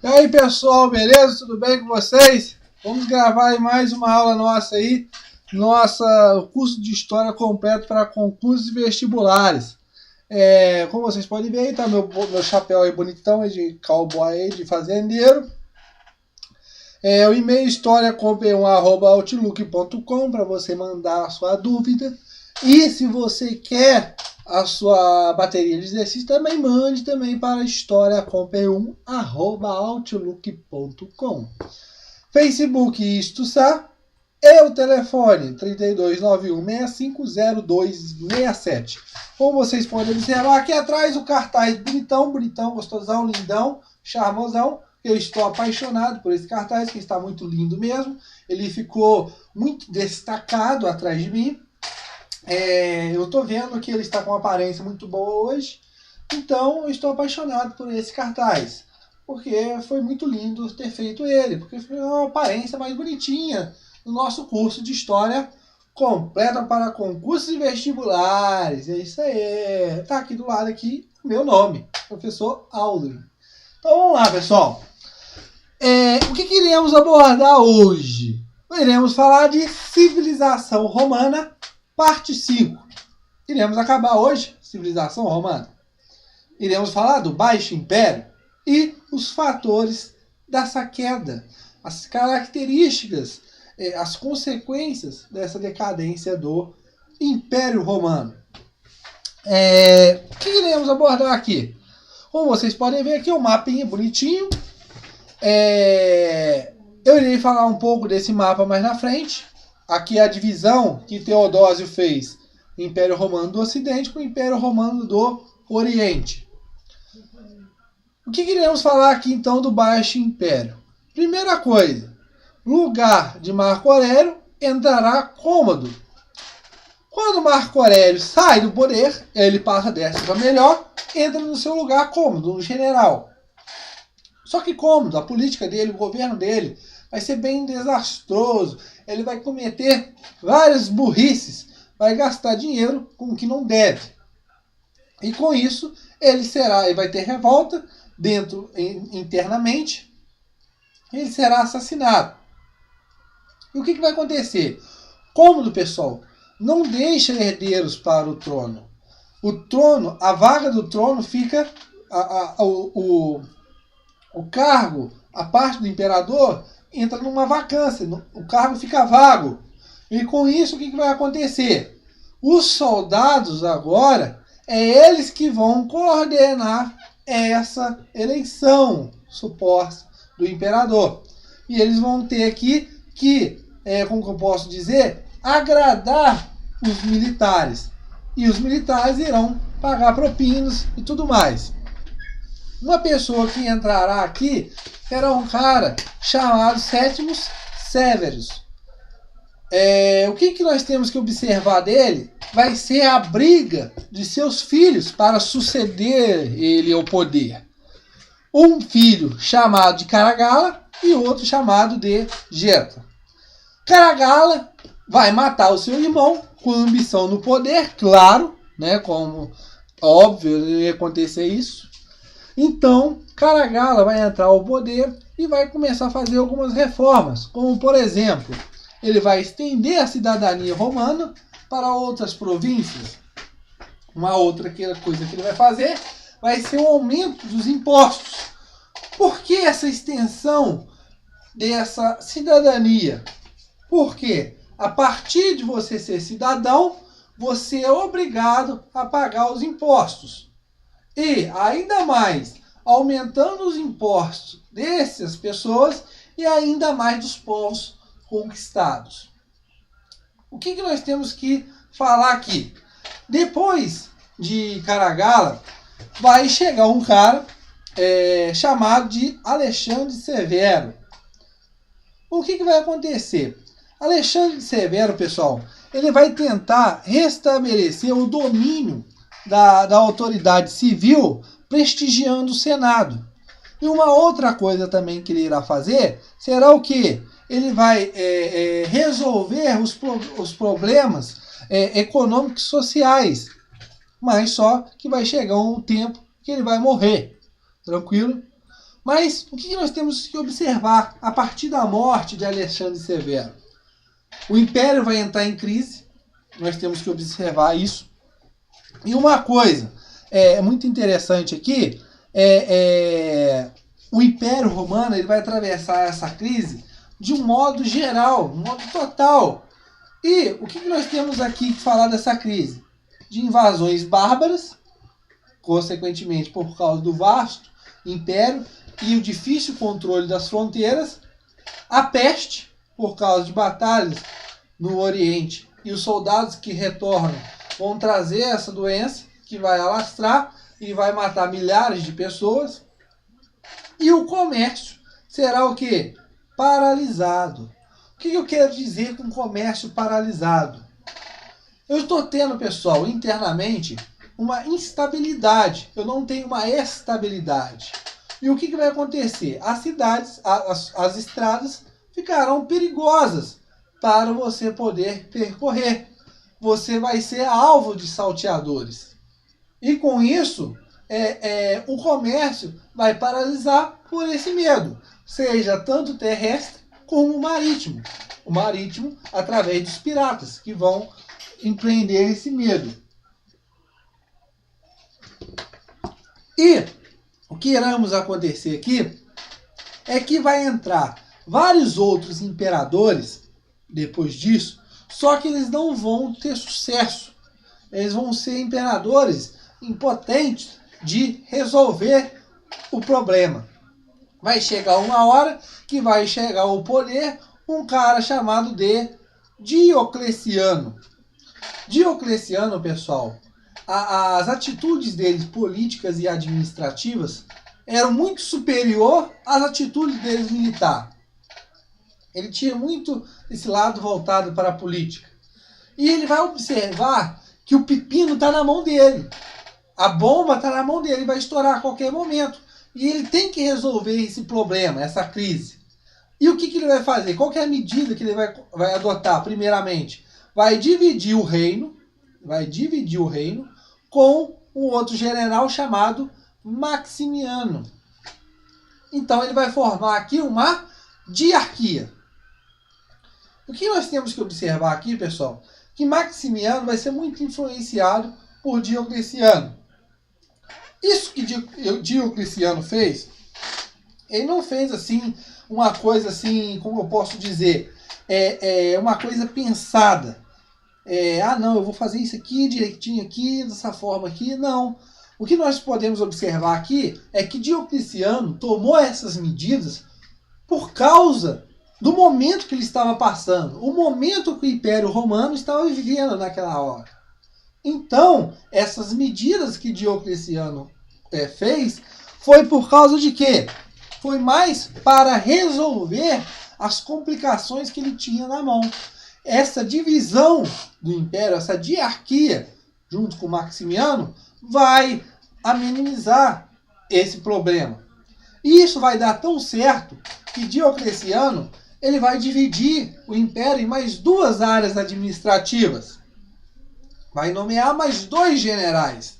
E aí pessoal, beleza? Tudo bem com vocês? Vamos gravar aí mais uma aula nossa aí, curso de História completo para concursos e vestibulares. Como vocês podem ver aí, tá meu chapéu aí bonitão aí de cowboy aí, de fazendeiro. O e-mail historiacomp1@outlook.com para você mandar a sua dúvida. E se você quer a sua bateria de exercício, também mande também para historiacomp1@outlook.com. Facebook Isto-Sá e o telefone 3291650267. Como vocês podem observar aqui atrás, o cartaz bonitão, gostosão, lindão, charmosão. Eu estou apaixonado por esse cartaz, que está muito lindo mesmo. Ele ficou muito destacado atrás de mim. Eu estou vendo que ele está com uma aparência muito boa hoje. Então eu estou apaixonado por esse cartaz. Porque foi muito lindo ter feito ele. Porque foi uma aparência mais bonitinha no nosso curso de História completa para concursos e vestibulares. É isso aí. Está aqui do lado aqui o meu nome, professor Aldrin. Então vamos lá, pessoal. O que iremos abordar hoje? Iremos falar de civilização romana, parte 5. Iremos acabar hoje, civilização romana. Iremos falar do Baixo Império e os fatores dessa queda, as características, as consequências dessa decadência do Império Romano. O que iremos abordar aqui? Como vocês podem ver aqui, um mapinha bonitinho. Eu irei falar um pouco desse mapa mais na frente. Aqui é a divisão que Teodósio fez do Império Romano do Ocidente para o Império Romano do Oriente. O que iremos falar aqui então do Baixo Império? Primeira coisa, lugar de Marco Aurélio entrará Cômodo. Quando Marco Aurélio sai do poder, ele passa dessa para melhor, entra no seu lugar Cômodo, um general. Só que Cômodo, a política dele, o governo dele, vai ser bem desastroso. Ele vai cometer várias burrices, vai gastar dinheiro com o que não deve. E com isso, ele vai ter revolta internamente, ele será assassinado. E o que vai acontecer? Cômodo, pessoal, não deixa herdeiros para o trono. O trono, a vaga do trono fica, o cargo, a parte do imperador, entra numa vacância, o cargo fica vago. E com isso, o que vai acontecer? Os soldados agora, eles que vão coordenar essa eleição suposta do imperador. E eles vão ter aqui que, como que eu posso dizer, agradar os militares. E os militares irão pagar propinas e tudo mais. Uma pessoa que entrará aqui será um cara chamado Sétimos Severus. O que nós temos que observar dele vai ser a briga de seus filhos para suceder ele ao poder. Um filho chamado de Caracalla e outro chamado de Geta. Caracalla vai matar o seu irmão com ambição no poder, claro, né, como óbvio ia acontecer isso. Então, Caracalla vai entrar ao poder e vai começar a fazer algumas reformas, como por exemplo, ele vai estender a cidadania romana para outras províncias. Uma outra coisa que ele vai fazer vai ser o aumento dos impostos. Por que essa extensão dessa cidadania? Porque a partir de você ser cidadão, você é obrigado a pagar os impostos. E, ainda mais, aumentando os impostos dessas pessoas e ainda mais dos povos conquistados. O que nós temos que falar aqui? Depois de Caracalla, vai chegar um cara chamado de Alexandre Severo. O que vai acontecer? Alexandre Severo, pessoal, ele vai tentar restabelecer o domínio da autoridade civil, prestigiando o Senado. E uma outra coisa também que ele irá fazer será o quê? Ele vai resolver os problemas econômicos e sociais, mas só que vai chegar um tempo que ele vai morrer. Tranquilo? Mas o que nós temos que observar a partir da morte de Alexandre Severo? O Império vai entrar em crise, nós temos que observar isso. E uma coisa muito interessante aqui, o Império Romano ele vai atravessar essa crise de um modo geral, um modo total. E o que nós temos aqui que falar dessa crise? De invasões bárbaras, consequentemente por causa do vasto império e o difícil controle das fronteiras, a peste, por causa de batalhas no Oriente, e os soldados que retornam vão trazer essa doença, que vai alastrar e vai matar milhares de pessoas, e o comércio será o quê? Paralisado. O que eu quero dizer com comércio paralisado? Eu estou tendo, pessoal, internamente, uma instabilidade. Eu não tenho uma estabilidade. E o que vai acontecer? As cidades, as estradas ficarão perigosas para você poder percorrer. Você vai ser alvo de salteadores. E com isso, o comércio vai paralisar por esse medo, seja tanto terrestre como marítimo. O marítimo através dos piratas, que vão empreender esse medo. E o que iremos acontecer aqui é que vai entrar vários outros imperadores depois disso, só que eles não vão ter sucesso. Eles vão ser imperadores impotentes de resolver o problema. Vai chegar uma hora que vai chegar ao poder um cara chamado de Diocleciano. Diocleciano, pessoal, as atitudes dele políticas e administrativas eram muito superior às atitudes deles militares. Ele tinha muito esse lado voltado para a política. E ele vai observar que o pepino está na mão dele. A bomba está na mão dele, vai estourar a qualquer momento. E ele tem que resolver esse problema, essa crise. E o que ele vai fazer? Qual que é a medida que ele vai adotar? Primeiramente, vai dividir o reino com um outro general chamado Maximiano. Então ele vai formar aqui uma diarquia. O que nós temos que observar aqui, pessoal, que Maximiano vai ser muito influenciado por Diocleciano. Isso que Diocleciano fez, ele não fez assim uma coisa assim, como eu posso dizer, uma coisa pensada. Não, eu vou fazer isso aqui direitinho aqui, dessa forma aqui. Não. O que nós podemos observar aqui é que Diocleciano tomou essas medidas por causa do momento que ele estava passando, o momento que o Império Romano estava vivendo naquela hora. Então, essas medidas que Diocleciano fez foi por causa de quê? Foi mais para resolver as complicações que ele tinha na mão. Essa divisão do Império, essa diarquia, junto com Maximiano, vai amenizar esse problema. E isso vai dar tão certo que Diocleciano ele vai dividir o Império em mais 2 áreas administrativas. Vai nomear mais 2 generais,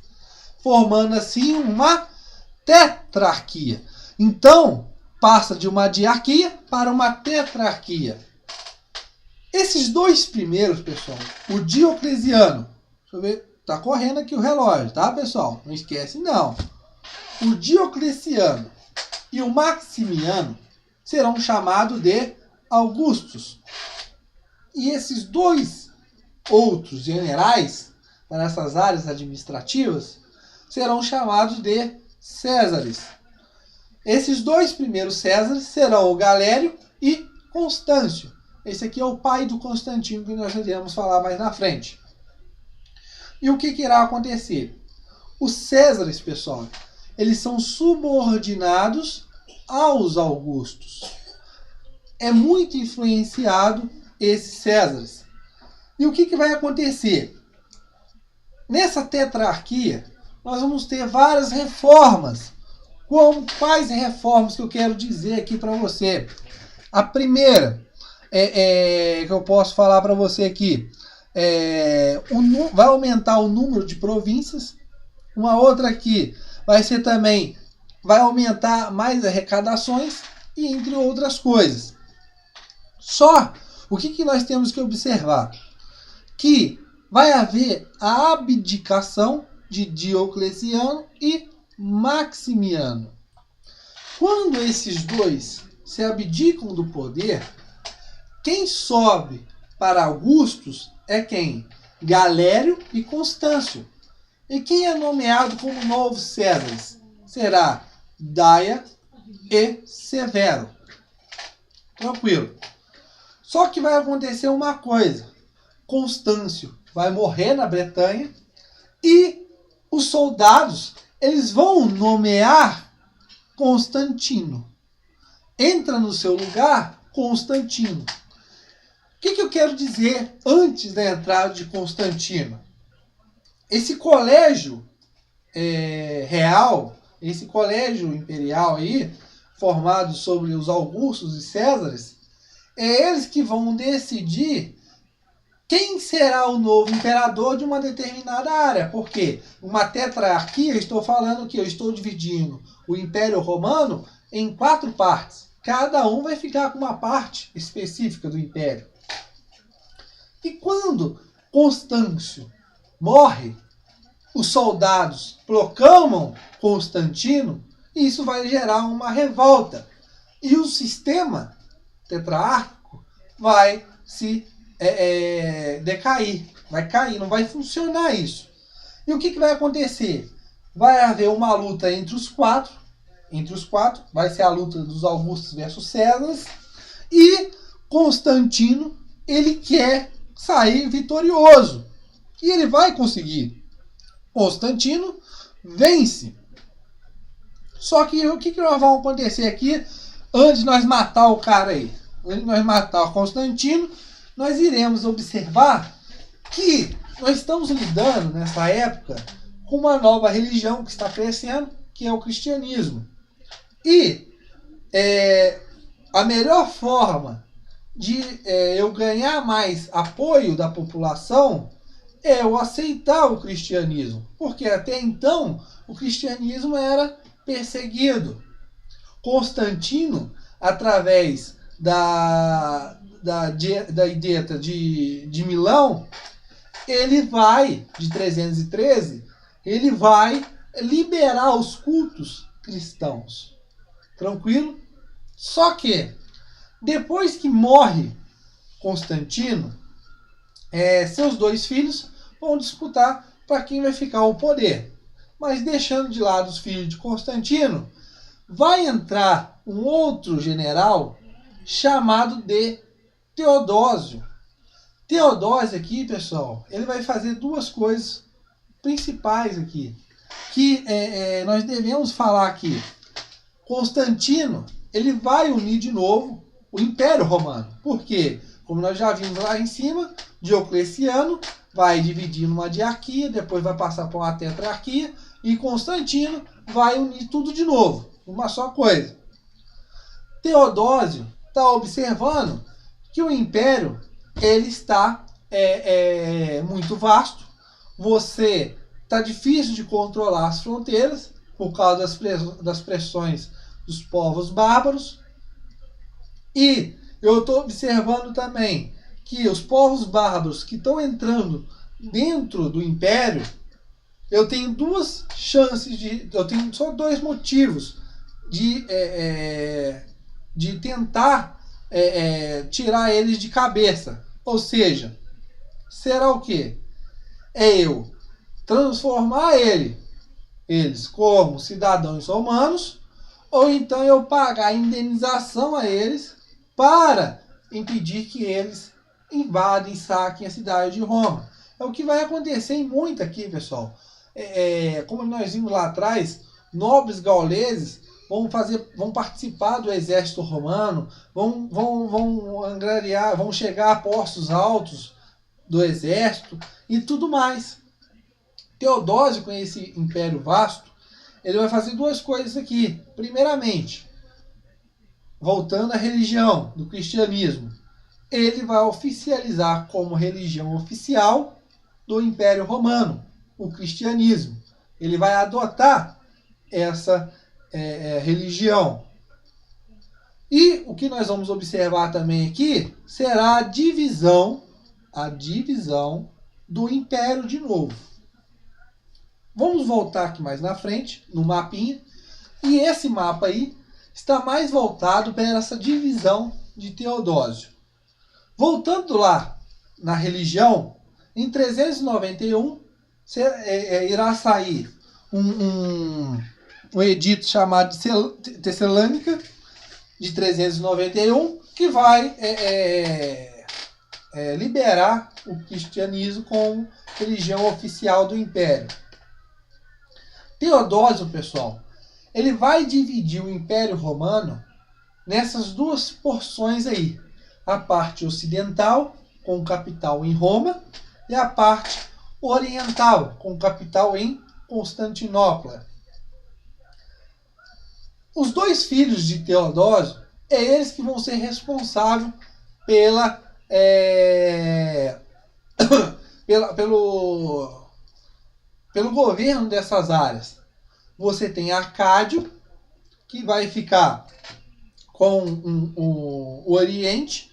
formando assim uma tetrarquia. Então, passa de uma diarquia para uma tetrarquia. Esses 2 primeiros, pessoal, o Diocleciano, deixa eu ver, tá correndo aqui o relógio, tá, pessoal? Não esquece, não. O Diocleciano e o Maximiano serão chamados de Augustos. E esses 2 outros generais, para essas áreas administrativas, serão chamados de Césares. Esses 2 primeiros Césares serão o Galério e Constâncio. Esse aqui é o pai do Constantino, que nós iremos falar mais na frente. E o que irá acontecer? Os Césares, pessoal, eles são subordinados aos Augustos. É muito influenciado esses Césares. E o que vai acontecer? Nessa tetrarquia, nós vamos ter várias reformas. Quais reformas que eu quero dizer aqui para você? A primeira que eu posso falar para você aqui vai aumentar o número de províncias. Uma outra aqui vai ser também vai aumentar mais arrecadações e entre outras coisas. Só o que nós temos que observar? Que vai haver a abdicação de Diocleciano e Maximiano. Quando esses dois se abdicam do poder, quem sobe para Augustus é quem? Galério e Constâncio. E quem é nomeado como novos Césares? Será Daia e Severo. Tranquilo. Só que vai acontecer uma coisa. Constâncio vai morrer na Bretanha e os soldados eles vão nomear Constantino. Entra no seu lugar Constantino. O que eu quero dizer antes da entrada de Constantino? Esse colégio real, esse colégio imperial aí, formado sobre os Augustos e Césares, é eles que vão decidir quem será o novo imperador de uma determinada área. Porque uma tetrarquia, estou falando que eu estou dividindo o Império Romano em 4 partes. Cada um vai ficar com uma parte específica do Império. E quando Constâncio morre, os soldados proclamam Constantino, e isso vai gerar uma revolta. E o sistema tetrárquico vai se decair, vai cair, não vai funcionar isso. E o que vai acontecer? Vai haver uma luta entre os quatro, vai ser a luta dos Augustos versus Césares, e Constantino, ele quer sair vitorioso. E ele vai conseguir. Constantino vence. Só que o que nós vamos acontecer aqui antes de nós matar o cara aí? Antes de nós matar o Constantino, nós iremos observar que nós estamos lidando nessa época com uma nova religião que está crescendo, que é o cristianismo. E a melhor forma de eu ganhar mais apoio da população é eu aceitar o cristianismo. Porque até então o cristianismo era perseguido. Constantino, através da Dieta de Milão, ele vai, de 313, ele vai liberar os cultos cristãos. Tranquilo? Só que, depois que morre Constantino, seus 2 filhos vão disputar para quem vai ficar o poder. Mas deixando de lado os filhos de Constantino, vai entrar um outro general chamado de Teodósio. Teodósio aqui, pessoal, ele vai fazer 2 coisas principais aqui, que nós devemos falar aqui. Constantino, ele vai unir de novo o Império Romano. Por quê? Como nós já vimos lá em cima, Diocleciano vai dividir numa diarquia, depois vai passar para uma tetrarquia, e Constantino vai unir tudo de novo, uma só coisa. Teodósio está observando que o Império ele está muito vasto, você está difícil de controlar as fronteiras por causa das pressões dos povos bárbaros, e eu estou observando também que os povos bárbaros que estão entrando dentro do Império, eu tenho 2 chances eu tenho só 2 motivos de tentar tirar eles de cabeça. Ou seja, será o quê? É eu transformar eles como cidadãos romanos, ou então eu pagar indenização a eles para impedir que eles invadem e saquem a cidade de Roma. É o que vai acontecer em muito aqui, pessoal. Como nós vimos lá atrás, nobres gauleses vão participar do exército romano, vão angariar, vão chegar a postos altos do exército e tudo mais. Teodósio, com esse império vasto, ele vai fazer 2 coisas aqui. Primeiramente, voltando à religião do cristianismo, ele vai oficializar como religião oficial do Império Romano o cristianismo. Ele vai adotar essa religião. E o que nós vamos observar também aqui será a divisão do império de novo. Vamos voltar aqui mais na frente, no mapinha, e esse mapa aí está mais voltado para essa divisão de Teodósio. Voltando lá na religião, em 391 irá sair um edito chamado de Tessalônica, de 391, que vai liberar o cristianismo como religião oficial do império. Teodósio, pessoal, ele vai dividir o Império Romano nessas duas porções aí. A parte ocidental, com capital em Roma, e a parte oriental, com capital em Constantinopla. Os dois filhos de Teodósio, eles que vão ser responsáveis pelo governo dessas áreas. Você tem Arcádio, que vai ficar com o Oriente,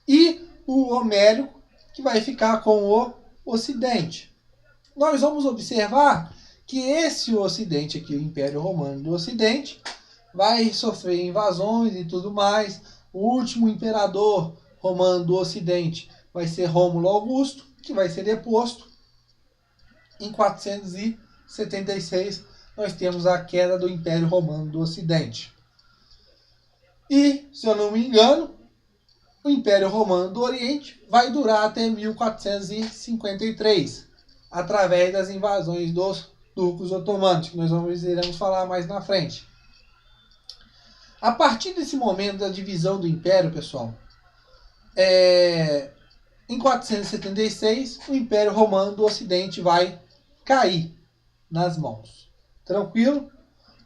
e o Homérico, que vai ficar com o Ocidente. Nós vamos observar que esse Ocidente aqui, o Império Romano do Ocidente, vai sofrer invasões e tudo mais. O último imperador romano do Ocidente vai ser Rômulo Augusto, que vai ser deposto. Em 476, nós temos a queda do Império Romano do Ocidente. E, se eu não me engano, o Império Romano do Oriente vai durar até 1453, através das invasões dos turcos otomanos, que nós iremos falar mais na frente. A partir desse momento da divisão do Império, pessoal, em 476, o Império Romano do Ocidente vai cair nas mãos. Tranquilo?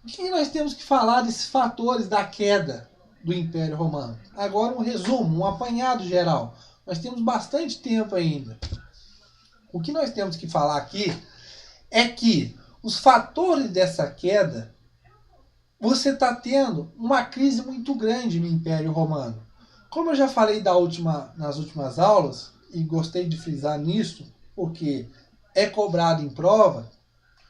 O que nós temos que falar desses fatores da queda do Império Romano? Agora um resumo, um apanhado geral. Nós temos bastante tempo ainda. O que nós temos que falar aqui é que os fatores dessa queda, você está tendo uma crise muito grande no Império Romano. Como eu já falei nas últimas aulas, e gostei de frisar nisso, porque é cobrado em prova,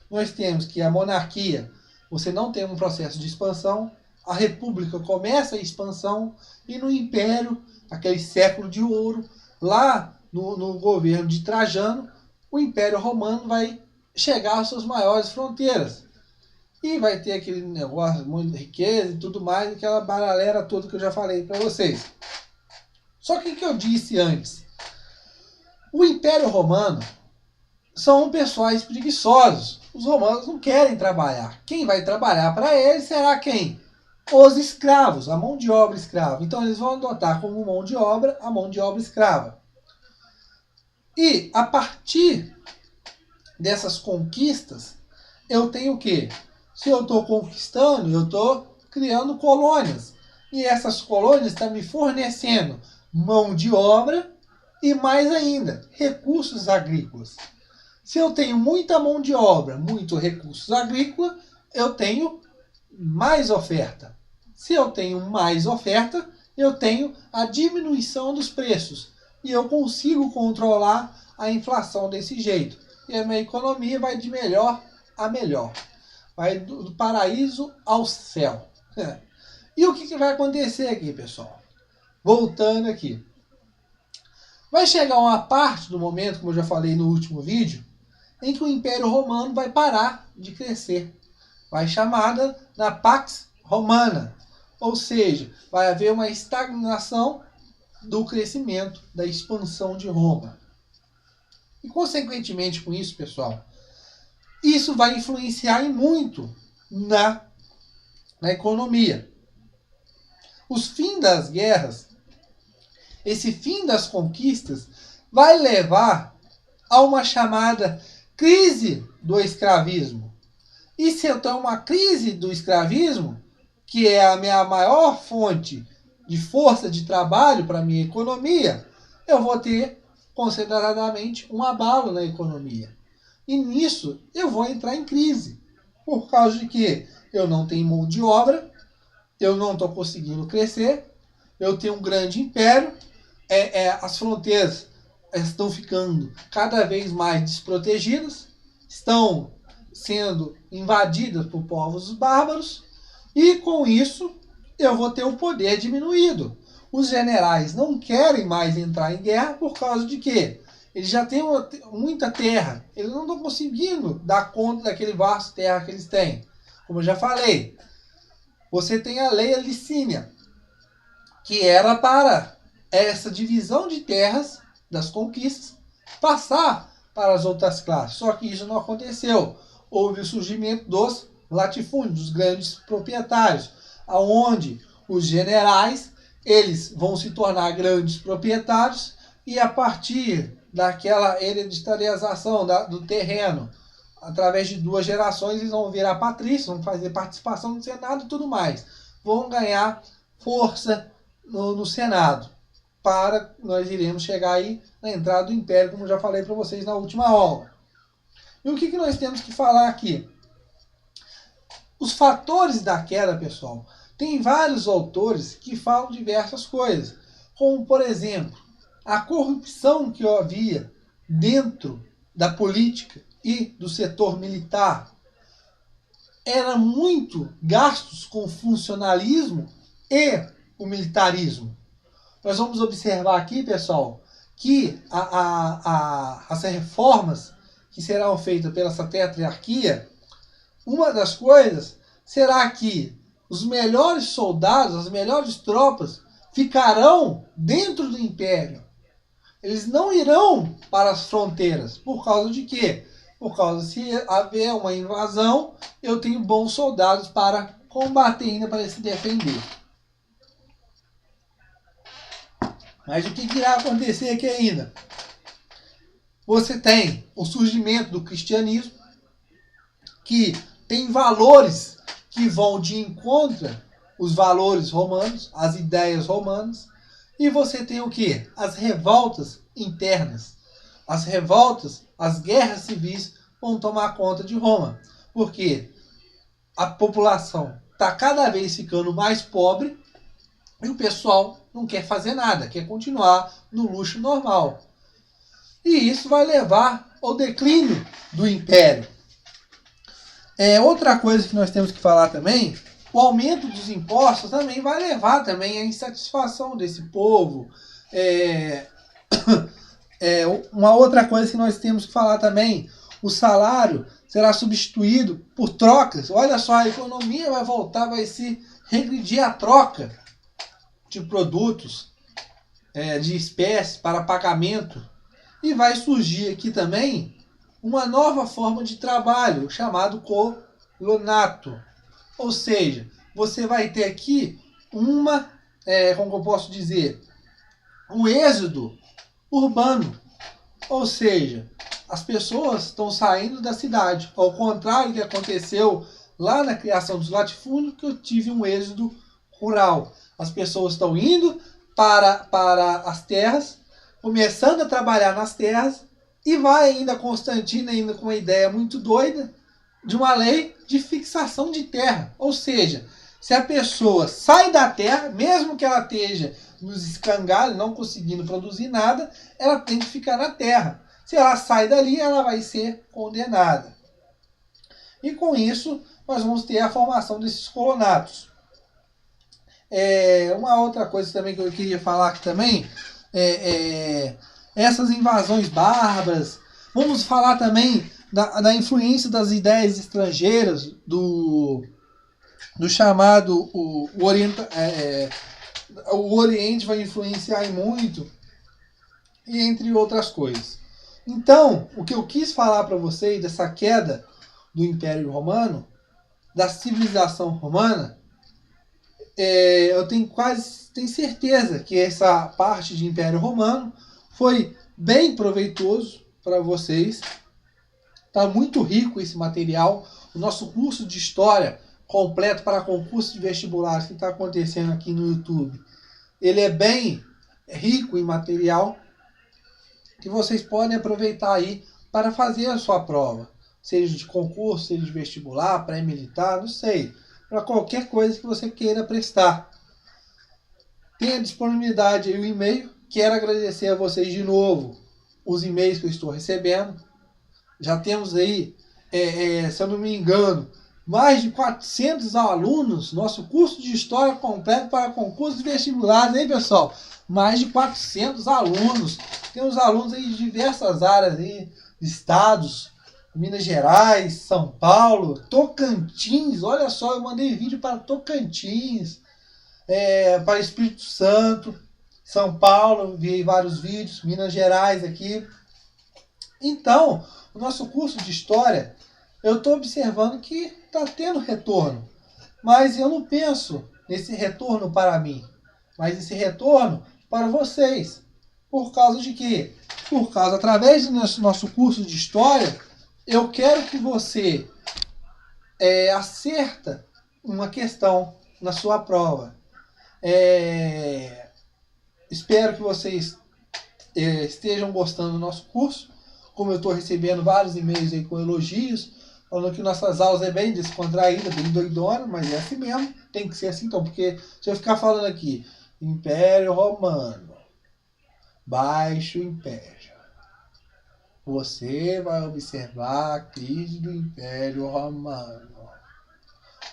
nós temos que a monarquia, você não tem um processo de expansão, a república começa a expansão, e no Império, aquele século de ouro, lá no governo de Trajano, o Império Romano vai chegar às suas maiores fronteiras. E vai ter aquele negócio, muita riqueza e tudo mais, aquela baralhera toda que eu já falei para vocês. Só que o que eu disse antes? O Império Romano são pessoais preguiçosos. Os romanos não querem trabalhar. Quem vai trabalhar para eles será quem? Os escravos, a mão de obra escrava. Então eles vão adotar como mão de obra a mão de obra escrava. E a partir dessas conquistas, eu tenho o quê? Se eu estou conquistando, eu estou criando colônias. E essas colônias estão me fornecendo mão de obra e, mais ainda, recursos agrícolas. Se eu tenho muita mão de obra, muito recursos agrícolas, eu tenho mais oferta. Se eu tenho mais oferta, eu tenho a diminuição dos preços. E eu consigo controlar a inflação desse jeito. E a minha economia vai de melhor a melhor. Vai do paraíso ao céu. E o que vai acontecer aqui, pessoal? Voltando aqui. Vai chegar uma parte do momento, como eu já falei no último vídeo, em que o Império Romano vai parar de crescer. Vai chamada da Pax Romana. Ou seja, vai haver uma estagnação do crescimento, da expansão de Roma. E, consequentemente, com isso, pessoal, isso vai influenciar muito na economia. Os fins das guerras, esse fim das conquistas, vai levar a uma chamada crise do escravismo. E se eu tenho uma crise do escravismo, que é a minha maior fonte de força de trabalho para a minha economia, eu vou ter consideradamente um abalo na economia. E nisso eu vou entrar em crise. Por causa de quê? eu não tenho mão de obra, eu não estou conseguindo crescer, eu tenho um grande império, as fronteiras estão ficando cada vez mais desprotegidas, estão sendo invadidas por povos bárbaros, e com isso eu vou ter o poder diminuído. Os generais não querem mais entrar em guerra por causa de quê? Eles já têm muita terra, eles não estão conseguindo dar conta daquele vasto terra que eles têm. Como eu já falei, você tem a Lei Licínia, que era para essa divisão de terras das conquistas passar para as outras classes. Só que isso não aconteceu. Houve o surgimento dos latifúndios, dos grandes proprietários, aonde os generais eles vão se tornar grandes proprietários e a partir daquela hereditarização do terreno, através de 2 gerações, eles vão virar patrícios, vão fazer participação no Senado e tudo mais. Vão ganhar força no Senado, para nós iremos chegar aí na entrada do Império, como eu já falei para vocês na última aula. E o que nós temos que falar aqui? Os fatores da queda, pessoal, tem vários autores que falam diversas coisas, como, por exemplo, a corrupção que havia dentro da política e do setor militar. Era muito gastos com o funcionalismo e o militarismo. Nós vamos observar aqui, pessoal, que as reformas que serão feitas pela essa tetrarquia, uma das coisas será que os melhores soldados, as melhores tropas ficarão dentro do império. Eles não irão para as fronteiras. Por causa de quê? Por causa se haver uma invasão, eu tenho bons soldados para combater ainda, para se defender. Mas o que irá acontecer aqui ainda? Você tem o surgimento do cristianismo, que tem valores que vão de encontro os valores romanos, as ideias romanas, e você tem o que? As revoltas internas. As revoltas, as guerras civis vão tomar conta de Roma, porque a população está cada vez ficando mais pobre e o pessoal não quer fazer nada, quer continuar no luxo normal. E isso vai levar ao declínio do império. Outra coisa que nós temos que falar também, o aumento dos impostos também vai levar também à insatisfação desse povo. Uma outra coisa que nós temos que falar também, o salário será substituído por trocas. Olha só, a economia vai voltar, vai se regredir a troca de produtos, de espécies para pagamento. E vai surgir aqui também uma nova forma de trabalho, chamado colonato. Ou seja, você vai ter aqui como eu posso dizer, um êxodo urbano. Ou seja, as pessoas estão saindo da cidade. Ao contrário do que aconteceu lá na criação dos latifúndios, que eu tive um êxodo rural. As pessoas estão indo para as terras, começando a trabalhar nas terras, e vai ainda Constantino ainda com uma ideia muito doida de uma lei de fixação de terra. Ou seja, se a pessoa sai da terra, mesmo que ela esteja nos escangalhos, não conseguindo produzir nada, ela tem que ficar na terra. Se ela sai dali, ela vai ser condenada. E com isso, nós vamos ter a formação desses colonatos. Uma outra coisa também que eu queria falar aqui também, essas invasões bárbaras. Vamos falar também da influência das ideias estrangeiras, do chamado o Oriente vai influenciar muito, e entre outras coisas. Então, o que eu quis falar para vocês dessa queda do Império Romano, da civilização romana, eu tenho certeza que essa parte de Império Romano foi bem proveitoso para vocês. Está muito rico esse material. O nosso curso de História completo para concurso de vestibulares que está acontecendo aqui no YouTube, ele é bem rico em material que vocês podem aproveitar aí para fazer a sua prova. Seja de concurso, seja de vestibular, pré-militar, não sei. para qualquer coisa que você queira prestar. Tenha disponibilidade aí o e-mail. Quero agradecer a vocês de novo os e-mails que eu estou recebendo. Já temos aí, se eu não me engano, mais de 400 alunos. Nosso curso de História completo para concursos vestibulares, hein, pessoal? Mais de 400 alunos. Temos alunos aí de diversas áreas, aí, estados, Minas Gerais, São Paulo, Tocantins. Olha só, eu mandei vídeo para Tocantins, para Espírito Santo, São Paulo, enviei vários vídeos, Minas Gerais aqui. Então, o nosso curso de História, eu estou observando que está tendo retorno. Mas eu não penso nesse retorno para mim, mas esse retorno para vocês. Por causa de quê? Por causa, através do nosso curso de História, eu quero que você acerta uma questão na sua prova. Espero que vocês estejam gostando do nosso curso. Como eu estou recebendo vários e-mails aí com elogios, falando que nossas aulas é bem descontraída, bem doidona, mas é assim mesmo, tem que ser assim então, porque se eu ficar falando aqui, Império Romano, Baixo Império, você vai observar a crise do Império Romano,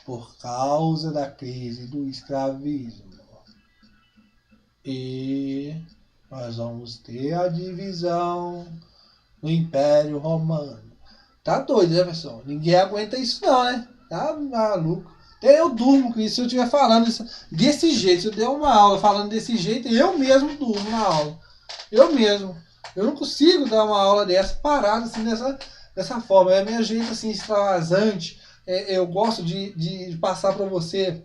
por causa da crise do escravismo. E nós vamos ter a divisão do Império Romano. Tá doido, né, pessoal? Ninguém aguenta isso não, né? Tá maluco. Até eu durmo com isso. Se eu estiver falando isso desse jeito, se eu der uma aula falando desse jeito, eu mesmo durmo na aula. Eu mesmo. Eu não consigo dar uma aula dessa parada assim, dessa forma. É meu jeito assim, extravasante. Eu gosto de passar para você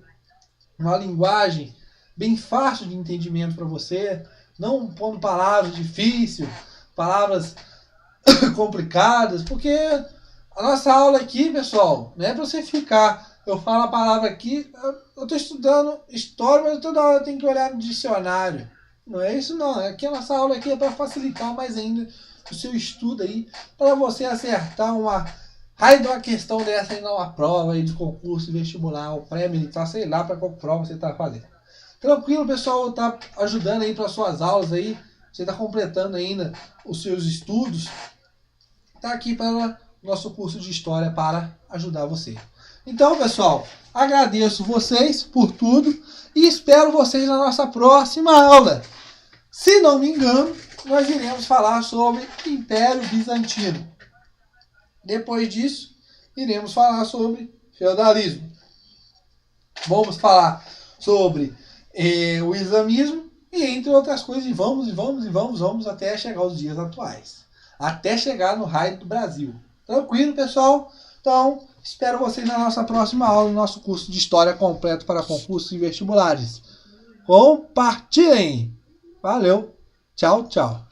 uma linguagem bem fácil de entendimento para você. Não pondo palavras difíceis, palavras complicadas, porque a nossa aula aqui, pessoal, não é para você ficar. Eu falo a palavra aqui, eu estou estudando história, mas toda hora eu tenho que olhar no dicionário. Não é isso não. Aqui a nossa aula aqui é para facilitar mais ainda o seu estudo aí, para você acertar uma raio de uma questão dessa aí numa prova aí de concurso vestibular, ou pré-militar, sei lá para qual prova você está fazendo. Tranquilo, pessoal, tá ajudando aí para suas aulas aí. Você está completando ainda os seus estudos. Está aqui para o nosso curso de História para ajudar você. Então, pessoal, agradeço vocês por tudo e espero vocês na nossa próxima aula. Se não me engano, nós iremos falar sobre Império Bizantino. Depois disso, iremos falar sobre feudalismo. Vamos falar sobre o islamismo e entre outras coisas. E vamos até chegar aos dias atuais. Até chegar no raio do Brasil. Tranquilo, pessoal? Então, espero vocês na nossa próxima aula, no nosso curso de História completo para concursos e vestibulares. Compartilhem! Valeu! Tchau, tchau!